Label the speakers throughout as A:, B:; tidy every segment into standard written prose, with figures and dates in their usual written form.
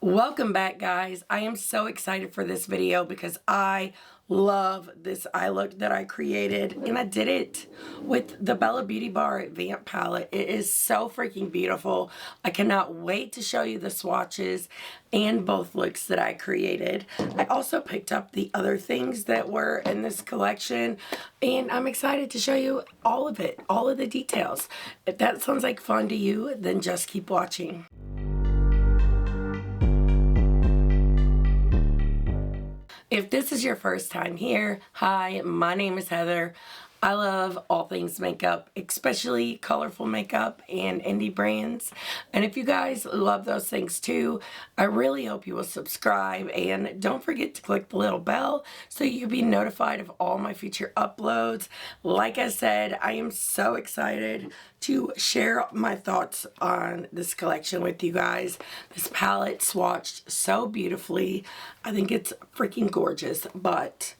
A: Welcome back, guys. I am so excited for this video because I love this eye look that I created, and I did it with the Bella Beauty Bar Vamp palette. It is so freaking beautiful. I cannot wait to show you the swatches and both looks that I created. I also picked up the other things that were in this collection, and I'm excited to show you all of it, all of the details. If that sounds like fun to you, then just keep watching. If this is your first time here, hi, my name is Heather. I love all things makeup, especially colorful makeup and indie brands. And if you guys love those things too, I really hope you will subscribe, and don't forget to click the little bell so you can be notified of all my future uploads. Like I said, I am so excited to share my thoughts on this collection with you guys. This palette swatched so beautifully. I think it's freaking gorgeous, but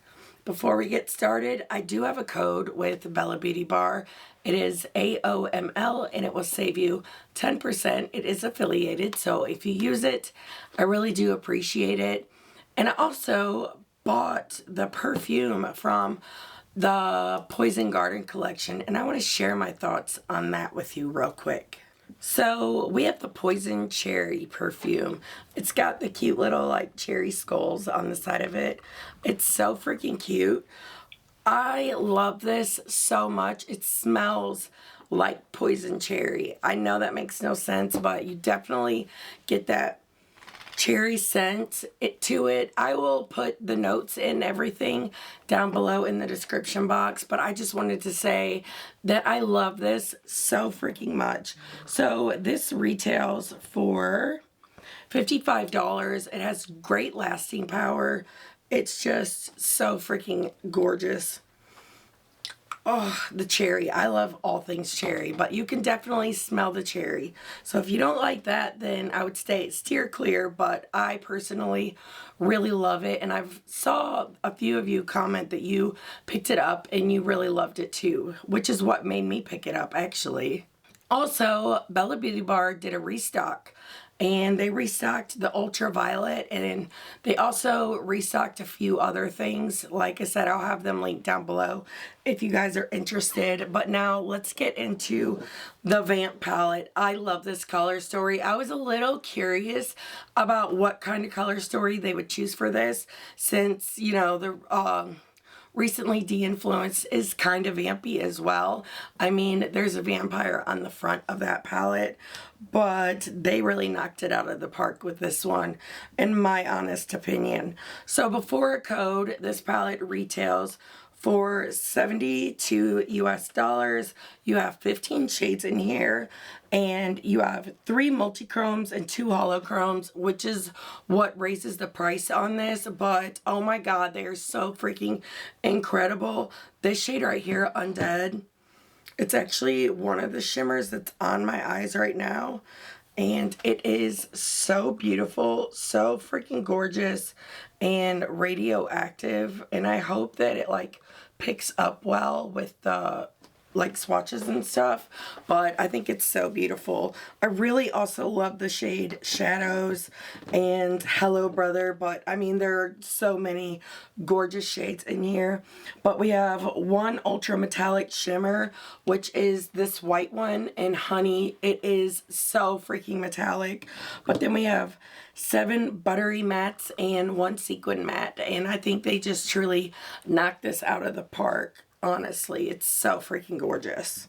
A: before we get started, I do have a code with Bella Beauty Bar. It is AOML, and it will save you 10%. It is affiliated, so if you use it, I really do appreciate it. And I also bought the perfume from the Poison Garden collection, and I want to share my thoughts on that with you real quick. So we have the Poison Cherry perfume. It's got the cute little like cherry skulls on the side of it. It's so freaking cute. I love this so much. It smells like poison cherry. I know that makes no sense, but you definitely get that cherry scent to it. I will put the notes and everything down below in the description box, but I just wanted to say that I love this so freaking much. So this retails for $55. It has great lasting power. It's just so freaking gorgeous. Oh, the cherry. I love all things cherry, but you can definitely smell the cherry. So if you don't like that, then I would steer clear, but I personally really love it. And I've saw a few of you comment that you picked it up and you really loved it too, which is what made me pick it up actually. Also, Bella Beauty Bar did a restock, and they restocked the ultraviolet, and they also restocked a few other things. Like I said, I'll have them linked down below if you guys are interested. But now let's get into the Vamp palette. I love this color story. I was a little curious about what kind of color story they would choose for this, since, you know, the Recently De-Influenced is kind of vampy as well. I mean, there's a vampire on the front of that palette, but they really knocked it out of the park with this one, in my honest opinion. So before a code, this palette retails for $72 US. You have 15 shades in here, and you have 3 multi-chromes and 2 holochromes, which is what raises the price on this. But oh my god, they are so freaking incredible. This shade right here, Undead, it's actually one of the shimmers that's on my eyes right now, and it is so beautiful, so freaking gorgeous and radioactive. And I hope that it like picks up well with the like swatches and stuff, but I think it's so beautiful. I really also love the shade Shadows and Hello Brother, but I mean, there are so many gorgeous shades in here. But we have one ultra metallic shimmer, which is this white one, and honey, it is so freaking metallic. But then we have 7 buttery mattes and 1 sequin matte, and I think they just truly knocked this out of the park. Honestly, it's so freaking gorgeous.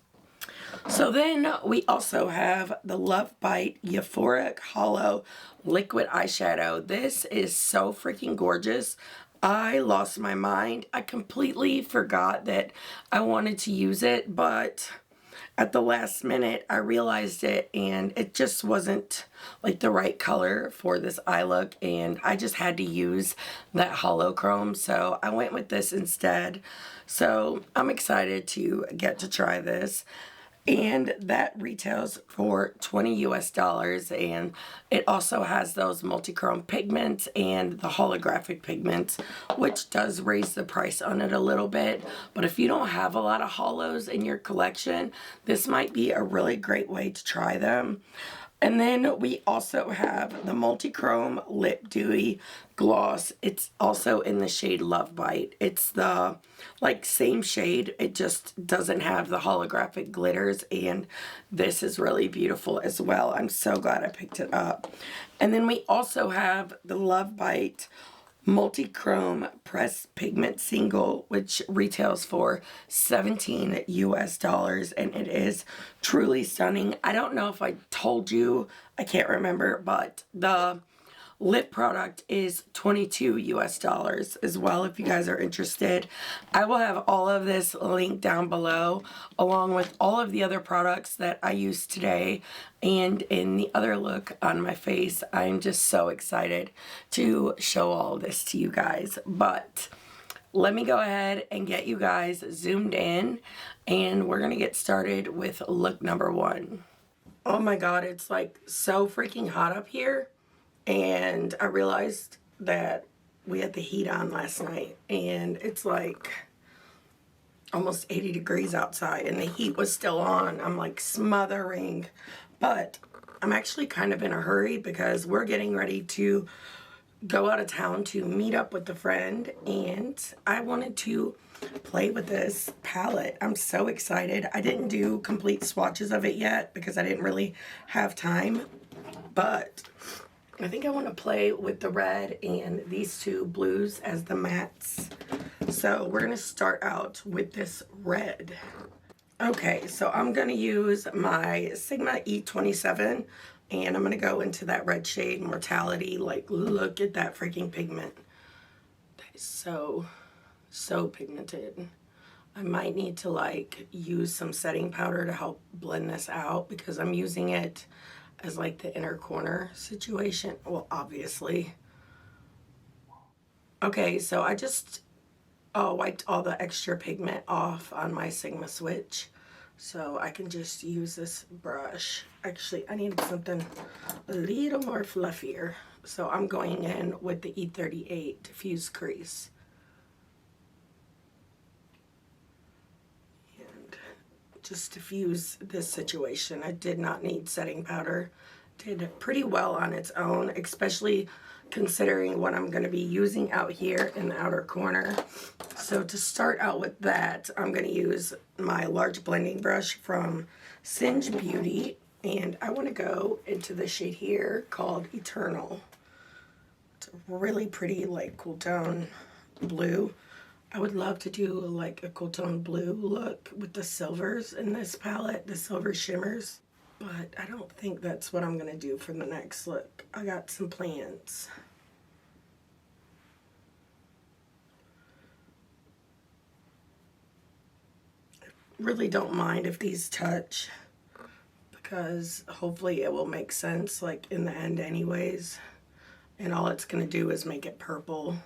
A: So then we also have the Love Bite Euphoric Holo Liquid Eyeshadow. This is so freaking gorgeous. I lost my mind. I completely forgot that I wanted to use it, but at the last minute I realized it, and it just wasn't like the right color for this eye look, and I just had to use that holochrome, so I went with this instead. So I'm excited to get to try this. and that retails for $20 US, and it also has those multi-chrome pigments and the holographic pigments, which does raise the price on it a little bit. But if you don't have a lot of holos in your collection, this might be a really great way to try them. And then we also have the Multi-Chrome Lip Dewy Gloss. It's also in the shade Love Bite. It's the like same shade. It just doesn't have the holographic glitters, and this is really beautiful as well. I'm so glad I picked it up. And then we also have the Love Bite Multi-Chrome Pressed Pigment Single, which retails for $17 US, and it is truly stunning. I don't know if I told you, I can't remember, but the lip product is $22 US as well, if you guys are interested. I will have all of this linked down below, along with all of the other products that I used today and in the other look on my face. I'm just so excited to show all of this to you guys. But let me go ahead and get you guys zoomed in, and we're gonna get started with look number 1. Oh my god, it's like so freaking hot up here. And I realized that we had the heat on last night, and it's like almost 80 degrees outside, and the heat was still on. I'm like smothering, but I'm actually kind of in a hurry because we're getting ready to go out of town to meet up with a friend, and I wanted to play with this palette. I'm so excited. I didn't do complete swatches of it yet because I didn't really have time, but I think I want to play with the red and these two blues as the mattes. So we're going to start out with this red. Okay, so I'm going to use my Sigma E27, and I'm going to go into that red shade, Mortality. Like, look at that freaking pigment. That is so pigmented. I might need to like use some setting powder to help blend this out because I'm using it as like the inner corner situation. Well, obviously. Okay, so I just wiped all the extra pigment off on my Sigma switch, so I can just use this brush. Actually, I need something a little more fluffier, so I'm going in with the E38 Diffuse Crease. Just diffuse this situation. I did not need setting powder. Did pretty well on its own, especially considering what I'm going to be using out here in the outer corner. So to start out with that, I'm going to use my large blending brush from SINGE Beauty, and I want to go into the shade here called Eternal. It's a really pretty like cool tone blue. I would love to do like a cool tone blue look with the silvers in this palette, the silver shimmers, but I don't think that's what I'm going to do for the next look. I got some plans. I really don't mind if these touch because hopefully it will make sense like in the end anyways, and all it's going to do is make it purple.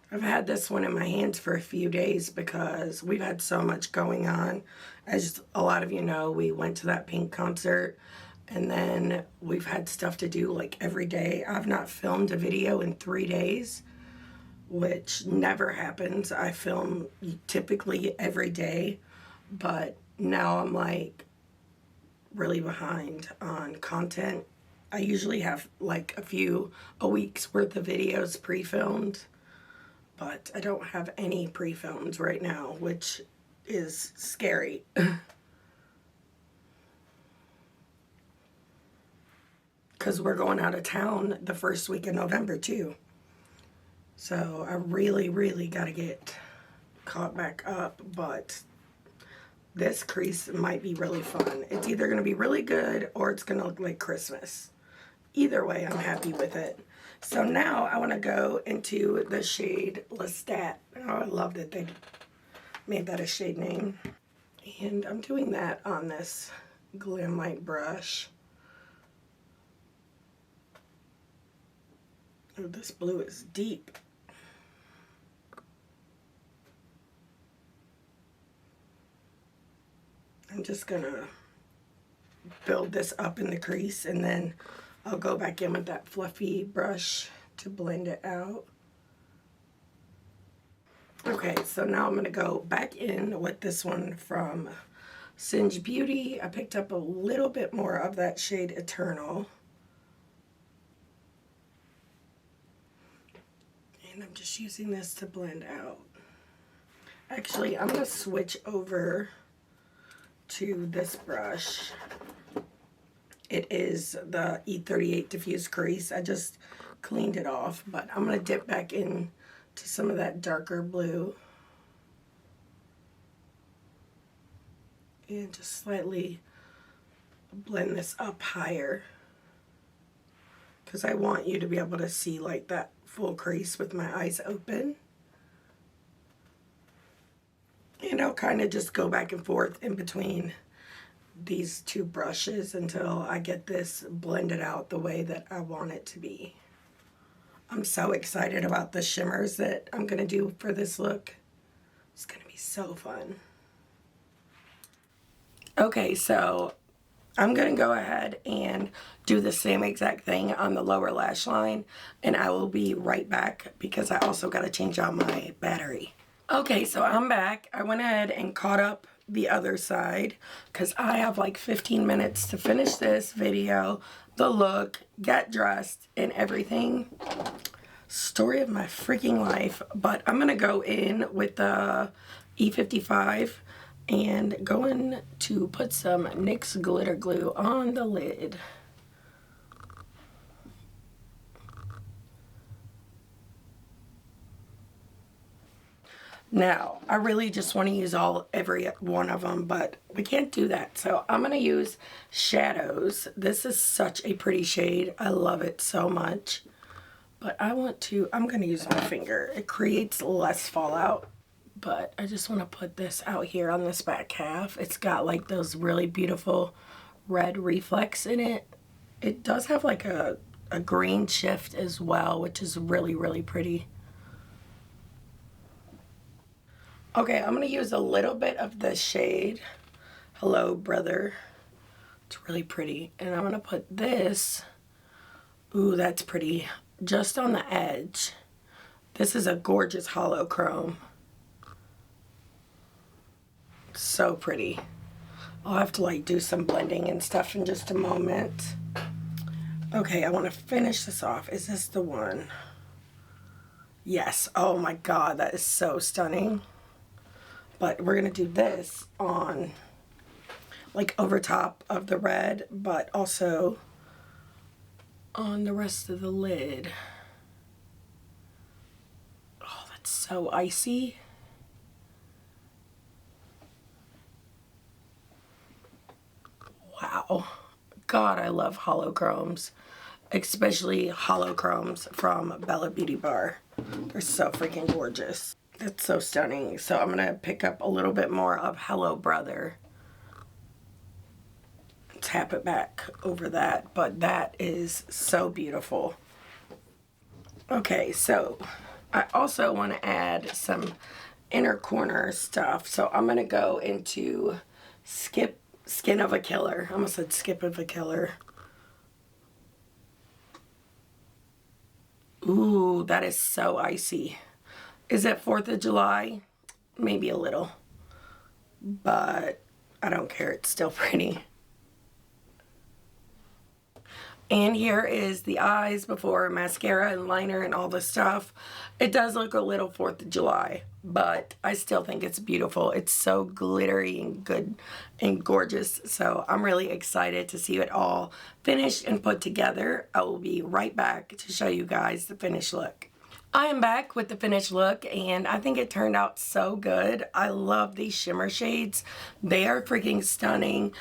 A: I've had this one in my hands for a few days because we've had so much going on. As a lot of you know, we went to that Pink concert, and then we've had stuff to do like every day. I've not filmed a video in 3 days, which never happens. I film typically every day, but now I'm like really behind on content. I usually have like a week's worth of videos pre-filmed, but I don't have any pre-films right now, which is scary. Because we're going out of town the first week of November too. So I really got to get caught back up, but this crease might be really fun. It's either going to be really good or it's going to look like Christmas. Either way, I'm happy with it. So now I want to go into the shade Lestat. Oh, I love that they made that a shade name. And I'm doing that on this Glam Light brush. Oh, this blue is deep. I'm just gonna build this up in the crease, and then I'll go back in with that fluffy brush to blend it out. Okay, so now I'm going to go back in with this one from Singe Beauty. I picked up a little bit more of that shade Eternal. And I'm just using this to blend out. Actually, I'm going to switch over to this brush. It is the E38 Diffuse Crease. I just cleaned it off, but I'm going to dip back in to some of that darker blue. And just slightly blend this up higher, because I want you to be able to see like that full crease with my eyes open. And I'll kind of just go back and forth in between these two brushes until I get this blended out the way that I want it to be. I'm so excited about the shimmers that I'm going to do for this look. It's going to be so fun. Okay, so I'm going to go ahead and do the same exact thing on the lower lash line, and I will be right back because I also got to change out my battery. Okay, so I'm back. I went ahead and caught up the other side because I have like 15 minutes to finish this video, the look, get dressed, and everything. Story of my freaking life. But I'm going to go in with the E55 and going to put some NYX glitter glue on the lid. Now, I really just want to use every one of them, but we can't do that. So I'm going to use shadows. This is such a pretty shade. I love it so much. But I'm going to use my finger. It creates less fallout. But I just want to put this out here on this back half. It's got like those really beautiful red reflex in it. It does have like a green shift as well, which is really, really pretty. Okay, I'm going to use a little bit of the shade Hello Brother. It's really pretty. And I'm going to put this, ooh, that's pretty, just on the edge. This is a gorgeous hollow chrome. So pretty. I'll have to like do some blending and stuff in just a moment. Okay, I want to finish this off. Is this the one? Yes. Oh my god, that is so stunning. But we're going to do this on like over top of the red, but also on the rest of the lid. Oh, that's so icy. Wow. God, I love holochromes, especially holochromes from Bella Beauty Bar. They're so freaking gorgeous. That's so stunning. So I'm going to pick up a little bit more of Hello Brother. Tap it back over that, but that is so beautiful. Okay, so I also want to add some inner corner stuff. So I'm going to go into Skin of a Killer. I almost said Skip of a Killer. Ooh, that is so icy. Is it 4th of July? Maybe a little. But I don't care. It's still pretty. And here is the eyes before mascara and liner and all the stuff. It does look a little 4th of July, but I still think it's beautiful. It's so glittery and good and gorgeous. So I'm really excited to see it all finished and put together. I will be right back to show you guys the finished look. I am back with the finished look, and I think it turned out so good. I love these shimmer shades. They are freaking stunning.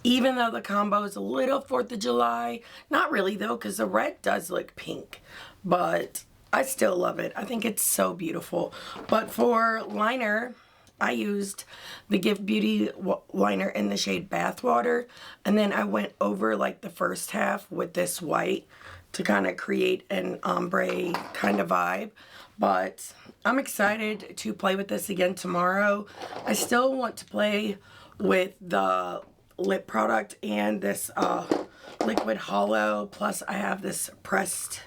A: Even though the combo is a little 4th of July, not really though, because the red does look pink, but I still love it. I think it's so beautiful. But for liner, I used the Gift Beauty liner in the shade Bathwater, and then I went over like the first half with this white to kind of create an ombre kind of vibe. But I'm excited to play with this again tomorrow. I still want to play with the lip product and this liquid hollow, plus I have this pressed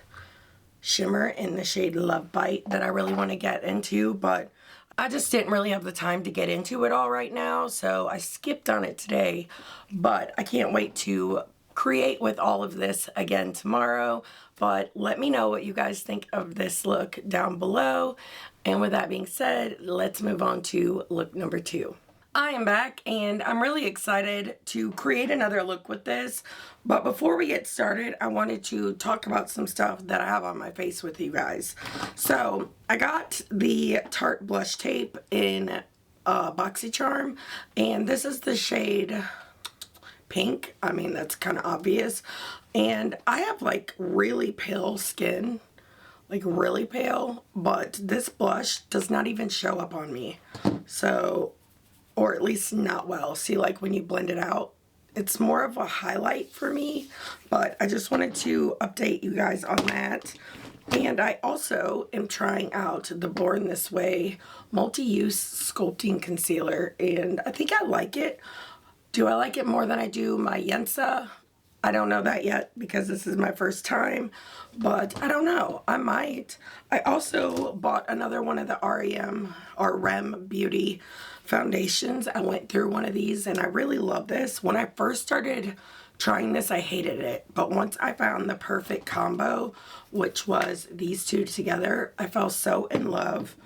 A: shimmer in the shade Love Bite that I really want to get into, but I just didn't really have the time to get into it all right now, so I skipped on it today, but I can't wait to create with all of this again tomorrow. But let me know what you guys think of this look down below. And with that being said, let's move on to look number 2. I am back and I'm really excited to create another look with this. But before we get started, I wanted to talk about some stuff that I have on my face with you guys. So I got the Tarte blush tape in BoxyCharm, and this is the shade Pink. I mean, that's kind of obvious. And I have like really pale skin, like really pale, but this blush does not even show up on me. So, or at least not well. See, like when you blend it out, it's more of a highlight for me, but I just wanted to update you guys on that. And I also am trying out the Born This Way multi-use sculpting concealer, and I think I like it. Do I like it more than I do my YENSA? I don't know that yet because this is my first time, but I don't know. I might. I also bought another one of the REM Beauty foundations. I went through one of these and I really love this. When I first started trying this, I hated it, but once I found the perfect combo, which was these two together, I fell so in love.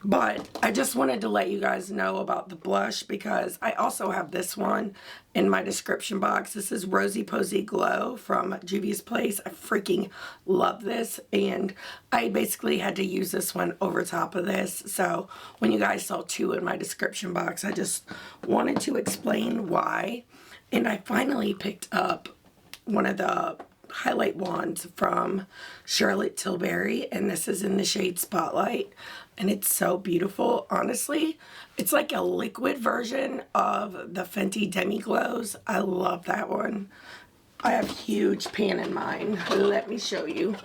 A: But I just wanted to let you guys know about the blush because I also have this one in my description box. This is Rosy Posy Glow from Juvia's Place. I freaking love this, and I basically had to use this one over top of this. So when you guys saw two in my description box, I just wanted to explain why. And I finally picked up one of the highlight wands from Charlotte Tilbury, and this is in the shade Spotlight, and it's so beautiful. Honestly, it's like a liquid version of the Fenty Demi Glows. I love that one. I have huge pan in mine. Let me show you.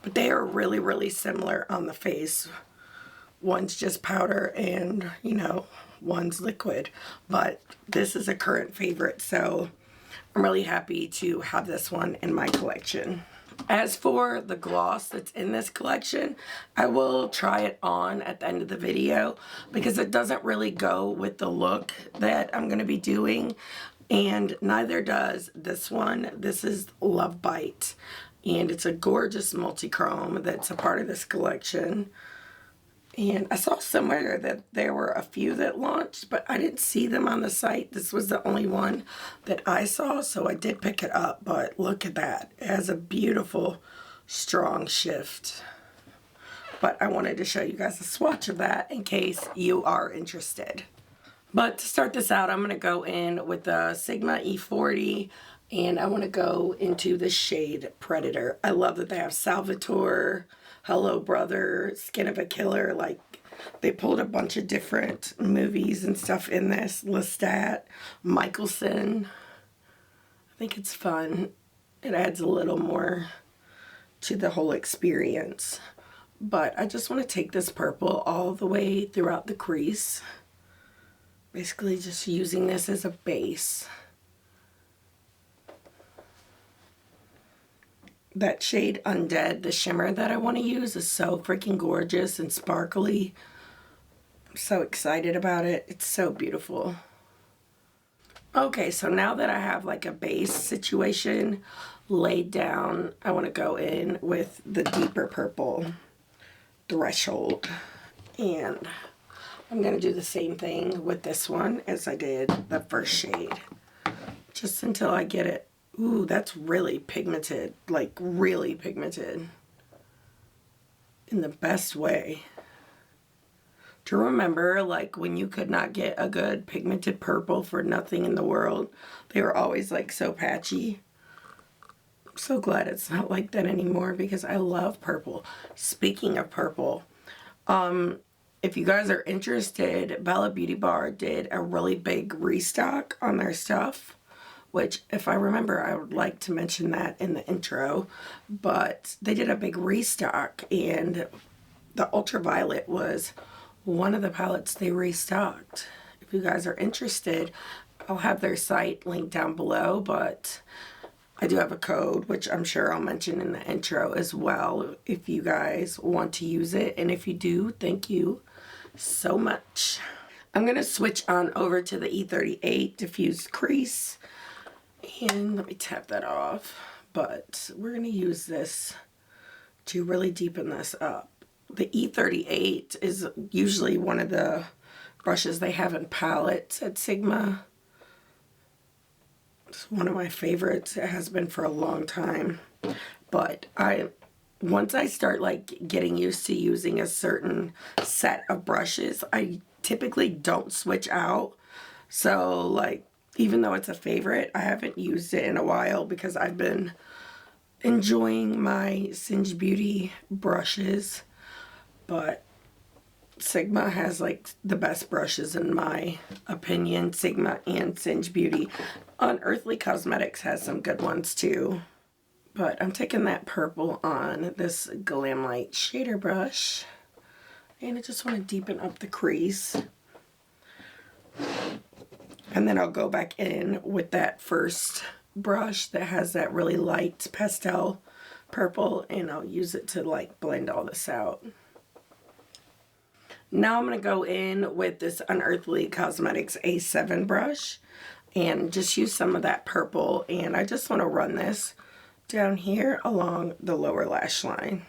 A: But they are really, really similar on the face. One's just powder and, you know, one's liquid. But this is a current favorite, so I'm really happy to have this one in my collection. As for the gloss that's in this collection, I will try it on at the end of the video because it doesn't really go with the look that I'm going to be doing, and neither does this one. This is Love Bite, and it's a gorgeous multi-chrome that's a part of this collection. And I saw somewhere that there were a few that launched, but I didn't see them on the site. This was the only one that I saw, so I did pick it up. But look at that. It has a beautiful, strong shift. But I wanted to show you guys a swatch of that in case you are interested. But to start this out, I'm going to go in with the Sigma E40, and I want to go into the shade Predator. I love that they have Salvatore, Hello Brother, Skin of a Killer. Like, they pulled a bunch of different movies and stuff in this. Lestat, Michelson. I think it's fun. It adds a little more to the whole experience. But I just want to take this purple all the way throughout the crease. Basically just using this as a base. That shade Undead, the shimmer that I want to use, is so freaking gorgeous and sparkly. I'm so excited about it. It's so beautiful. Okay, so now that I have like a base situation laid down, I want to go in with the deeper purple Threshold. And I'm going to do the same thing with this one as I did the first shade. Just until I get it. Ooh, that's really pigmented, like really pigmented in the best way. Do you remember like when you could not get a good pigmented purple for nothing in the world? They were always like so patchy. I'm so glad it's not like that anymore because I love purple. Speaking of purple, if you guys are interested, Bella Beauty Bar did a really big restock on their stuff. Which, if I remember, I would like to mention that in the intro. But they did a big restock, and the Ultraviolet was one of the palettes they restocked. If you guys are interested, I'll have their site linked down below, but I do have a code, which I'm sure I'll mention in the intro as well, if you guys want to use it. And if you do, thank you. so much. I'm going to switch on over to the E38 Diffused Crease. And let me tap that off. But we're going to use this to really deepen this up. The E38 is usually one of the brushes they have in palettes at Sigma. It's one of my favorites. It has been for a long time. But once I start like getting used to using a certain set of brushes, I typically don't switch out. So like, even though it's a favorite, I haven't used it in a while because I've been enjoying my Singe Beauty brushes. But Sigma has like the best brushes in my opinion. Sigma and Singe Beauty. Unearthly Cosmetics has some good ones too. But I'm taking that purple on this Glam Light shader brush. And I just want to deepen up the crease. And then I'll go back in with that first brush that has that really light pastel purple. And I'll use it to like blend all this out. Now I'm going to go in with this Unearthly Cosmetics A7 brush. And just use some of that purple. And I just want to run this down here along the lower lash line.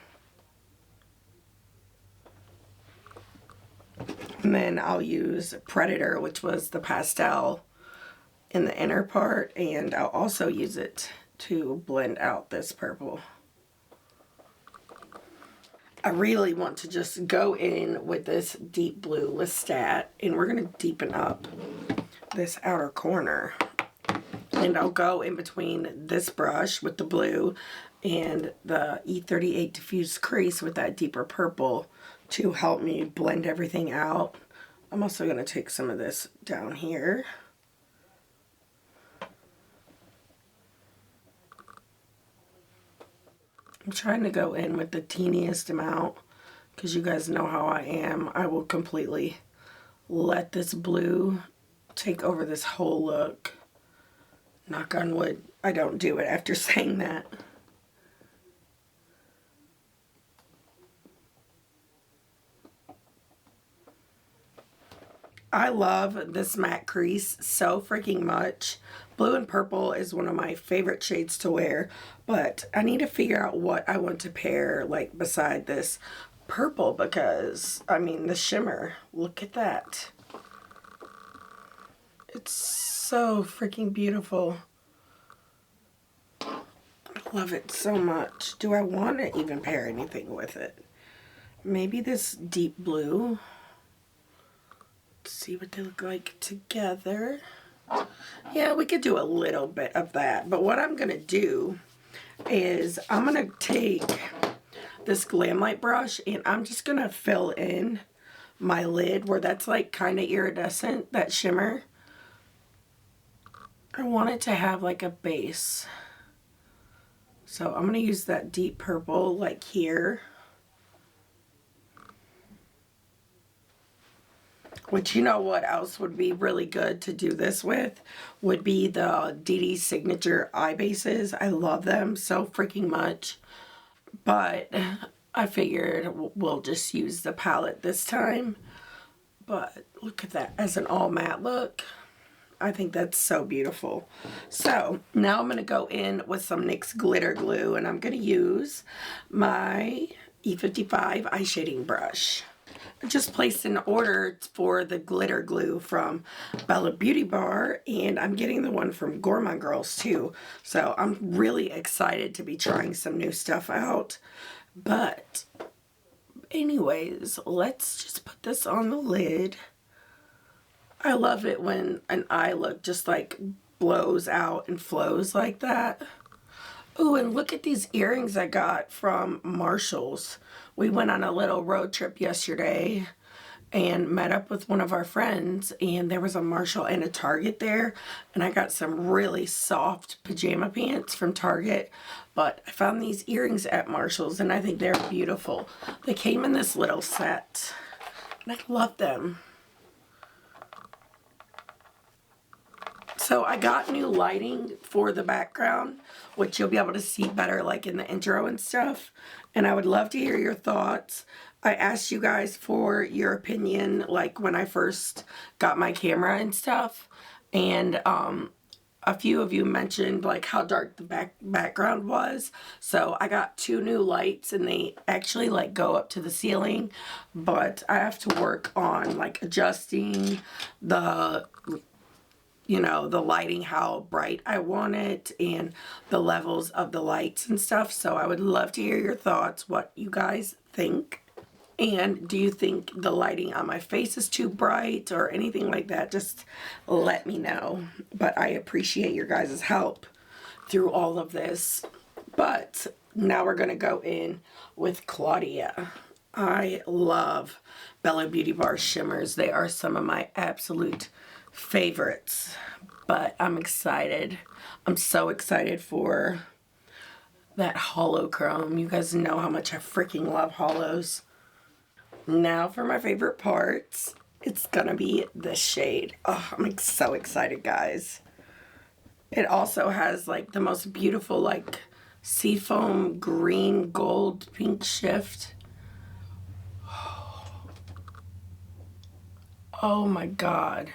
A: And then I'll use Predator, which was the pastel in the inner part, and I'll also use it to blend out this purple. I really want to just go in with this deep blue Lestat, and we're going to deepen up this outer corner. And I'll go in between this brush with the blue and the E38 Diffused Crease with that deeper purple to help me blend everything out. I'm also going to take some of this down here. I'm trying to go in with the teeniest amount because you guys know how I am. I will completely let this blue take over this whole look. Knock on wood, I don't do it after saying that. I love this matte crease so freaking much. Blue and purple is one of my favorite shades to wear, but I need to figure out what I want to pair like beside this purple because, I mean, the shimmer, look at that. It's so freaking beautiful. I love it so much. Do I want to even pair anything with it? Maybe this deep blue. Let's see what they look like together. Yeah, we could do a little bit of that. But what I'm going to do is I'm going to take this Glam Light brush and I'm just going to fill in my lid where that's like kind of iridescent, that shimmer. I want it to have like a base. So I'm going to use that deep purple like here. Which, you know what else would be really good to do this with? Would be the DD Signature eye bases. I love them so freaking much. But I figured we'll just use the palette this time. But look at that as an all matte look. I think that's so beautiful. So now I'm going to go in with some NYX glitter glue and I'm going to use my E55 eye shading brush. I just placed an order for the glitter glue from Bella Beauty Bar and I'm getting the one from Gourmand Girls too. So I'm really excited to be trying some new stuff out. But anyways, let's just put this on the lid. I love it when an eye look just like blows out and flows like that. Oh, and look at these earrings I got from Marshall's. We went on a little road trip yesterday and met up with one of our friends and there was a Marshall and a Target there and I got some really soft pajama pants from Target, but I found these earrings at Marshall's and I think they're beautiful. They came in this little set and I love them. So I got new lighting for the background, which you'll be able to see better like in the intro and stuff. And I would love to hear your thoughts. I asked you guys for your opinion like when I first got my camera and stuff. And a few of you mentioned like how dark the background was. So I got 2 new lights and they actually like go up to the ceiling. But I have to work on like adjusting the the lighting, how bright I want it, and the levels of the lights and stuff. So I would love to hear your thoughts, what you guys think. And do you think the lighting on my face is too bright or anything like that? Just let me know. But I appreciate your guys' help through all of this. But now we're going to go in with Claudia. I love Bello Beauty Bar shimmers. They are some of my absolute favorites, but I'm excited. I'm so excited for that HOLO chrome. You guys know how much I freaking love HOLOs. Now for my favorite parts, it's gonna be this shade. Oh, I'm so excited, guys. It also has like the most beautiful like seafoam green gold pink shift. Oh my god.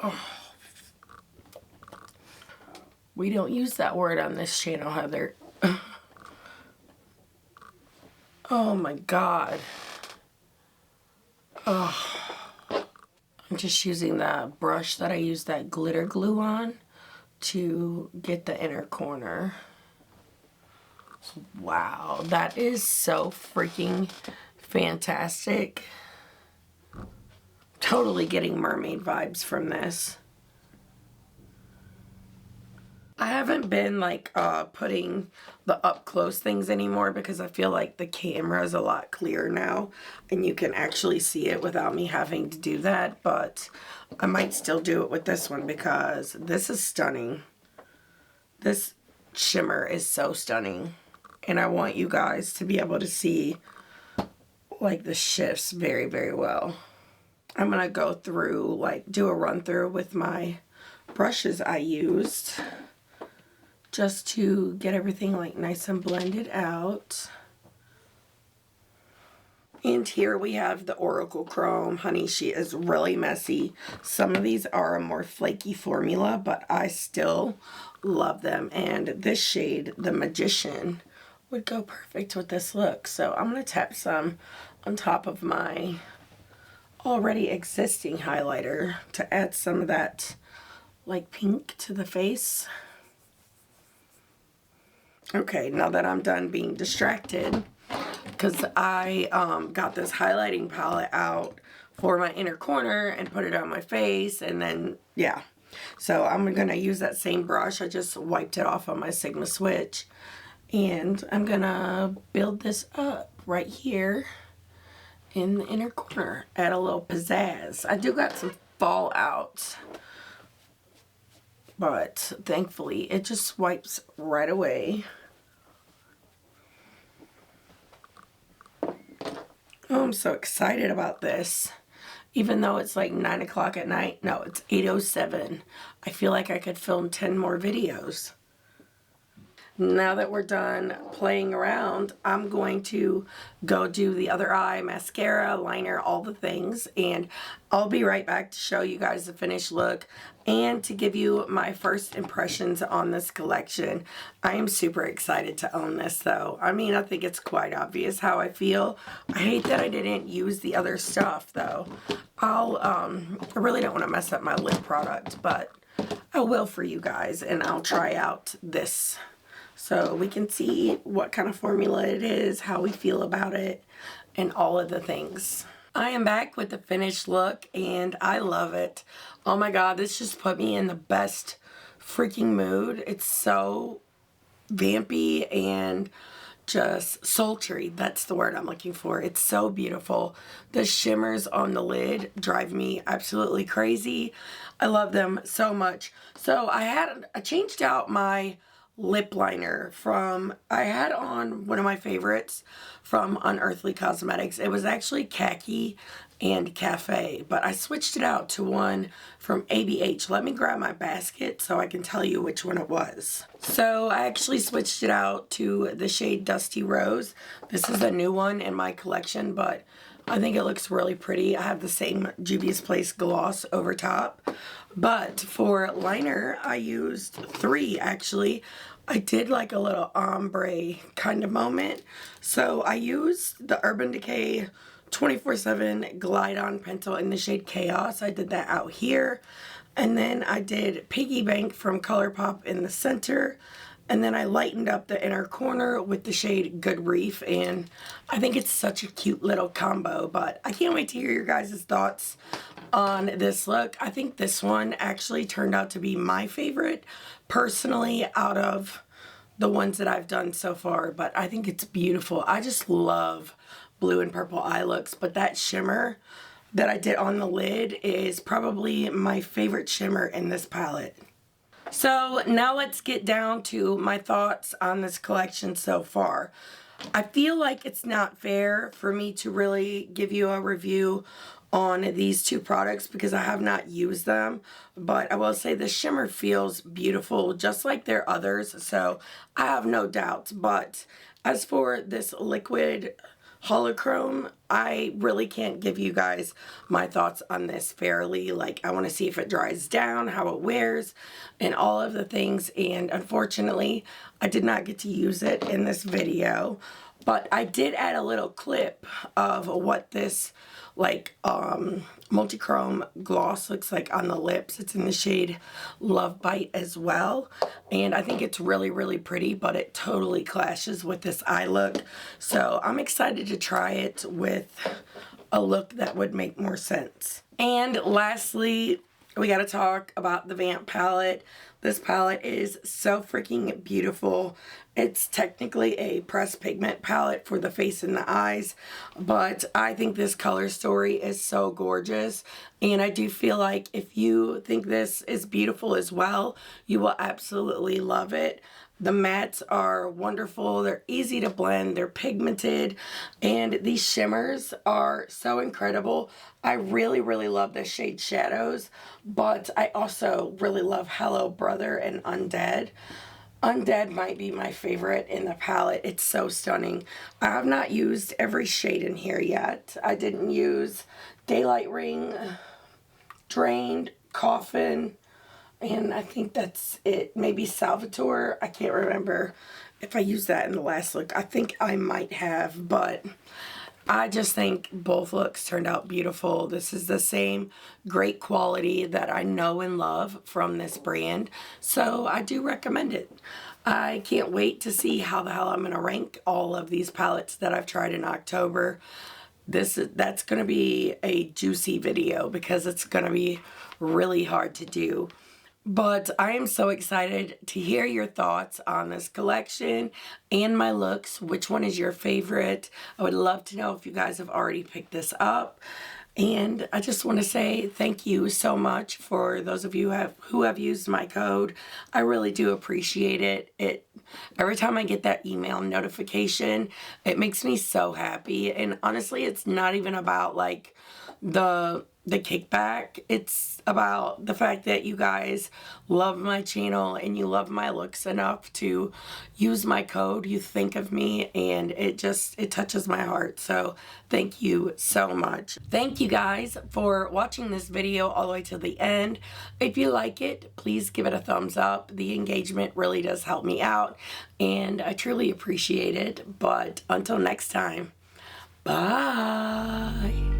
A: Oh. We don't use that word on this channel, Heather. Oh my god. Oh. I'm just using that brush that I used that glitter glue on to get the inner corner. Wow, that is so freaking fantastic. Totally getting mermaid vibes from this. I haven't been like putting the up close things anymore because I feel like the camera is a lot clearer now and you can actually see it without me having to do that, but I might still do it with this one because this is stunning. This shimmer is so stunning and I want you guys to be able to see like the shifts very, very well. I'm gonna go through, like do a run through with my brushes I used just to get everything like nice and blended out. And here we have the Oracle Chrome. Honey, she is really messy. Some of these are a more flaky formula, but I still love them. And this shade, the Magician, would go perfect with this look. So I'm gonna tap some on top of my already existing highlighter to add some of that like pink to the face. Okay, now that I'm done being distracted, because I got this highlighting palette out for my inner corner and put it on my face, and then, yeah. So I'm going to use that same brush. I just wiped it off on my Sigma switch, and I'm going to build this up right here in the inner corner. Add a little pizzazz. I do got some fallout, but thankfully it just wipes right away. Oh, I'm so excited about this. Even though it's like 9 o'clock at night. No, it's 8:07. I feel like I could film 10 more videos. Now that we're done playing around, I'm going to go do the other eye, mascara, liner, all the things, and I'll be right back to show you guys the finished look and to give you my first impressions on this collection. I am super excited to own this though. I mean, I think it's quite obvious how I feel. I hate that I didn't use the other stuff though. I really don't want to mess up my lip product, but I will for you guys, and I'll try out this so we can see what kind of formula it is, how we feel about it, and all of the things. I am back with the finished look, and I love it. Oh my god, this just put me in the best freaking mood. It's so vampy and just sultry. That's the word I'm looking for. It's so beautiful. The shimmers on the lid drive me absolutely crazy. I love them so much. So I changed out my lip liner from, I had on one of my favorites from Unearthly Cosmetics. It was actually khaki and cafe, but I switched it out to one from ABH. Let me grab my basket so I can tell you which one it was. So I actually switched it out to the shade Dusty Rose. This is a new one in my collection, but I think it looks really pretty. I have the same Juvia's Place gloss over top. But for liner, I used 3 actually. I did like a little ombre kind of moment. So I used the Urban Decay 24/7 Glide On Pencil in the shade Chaos. I did that out here. And then I did Piggy Bank from ColourPop in the center. And then I lightened up the inner corner with the shade Good Reef. And I think it's such a cute little combo. But I can't wait to hear your guys' thoughts on this look. I think this one actually turned out to be my favorite personally out of the ones that I've done so far. But I think it's beautiful. I just love blue and purple eye looks. But that shimmer that I did on the lid is probably my favorite shimmer in this palette. So now let's get down to my thoughts on this collection so far. I feel like it's not fair for me to really give you a review on these 2 products because I have not used them, but I will say the shimmer feels beautiful just like their others, so I have no doubts. But as for this liquid Holochrome, I really can't give you guys my thoughts on this fairly. Like, I want to see if it dries down, how it wears, and all of the things. And unfortunately, I did not get to use it in this video. But I did add a little clip of what this, like, multi-chrome gloss looks like on the lips. It's in the shade Love Bite as well. And I think it's really, really pretty, but it totally clashes with this eye look. So I'm excited to try it with a look that would make more sense. And lastly, we got to talk about the Vamp palette. This palette is so freaking beautiful. It's technically a pressed pigment palette for the face and the eyes, but I think this color story is so gorgeous, and I do feel like if you think this is beautiful as well, you will absolutely love it. The mattes are wonderful. They're easy to blend. They're pigmented. And these shimmers are so incredible. I really, really love the shade Shadows. But I also really love Hello Brother and Undead. Undead might be my favorite in the palette. It's so stunning. I have not used every shade in here yet. I didn't use Daylight Ring, Drained, Coffin, and I think that's it. Maybe Salvatore. I can't remember if I used that in the last look. I think I might have, but I just think both looks turned out beautiful. This is the same great quality that I know and love from this brand, so I do recommend it. I can't wait to see how the hell I'm going to rank all of these palettes that I've tried in October. That's going to be a juicy video because it's going to be really hard to do. But I am so excited to hear your thoughts on this collection and my looks. Which one is your favorite? I would love to know if you guys have already picked this up. And I just want to say thank you so much for those of you who have used my code. I really do appreciate it. Every time I get that email notification, it makes me so happy. And honestly, it's not even about like the kickback. It's about the fact that you guys love my channel and you love my looks enough to use my code. You think of me, and it touches my heart. So thank you so much. Thank you guys for watching this video all the way to the end. If you like it, please give it a thumbs up. The engagement really does help me out, and I truly appreciate it. But until next time, bye.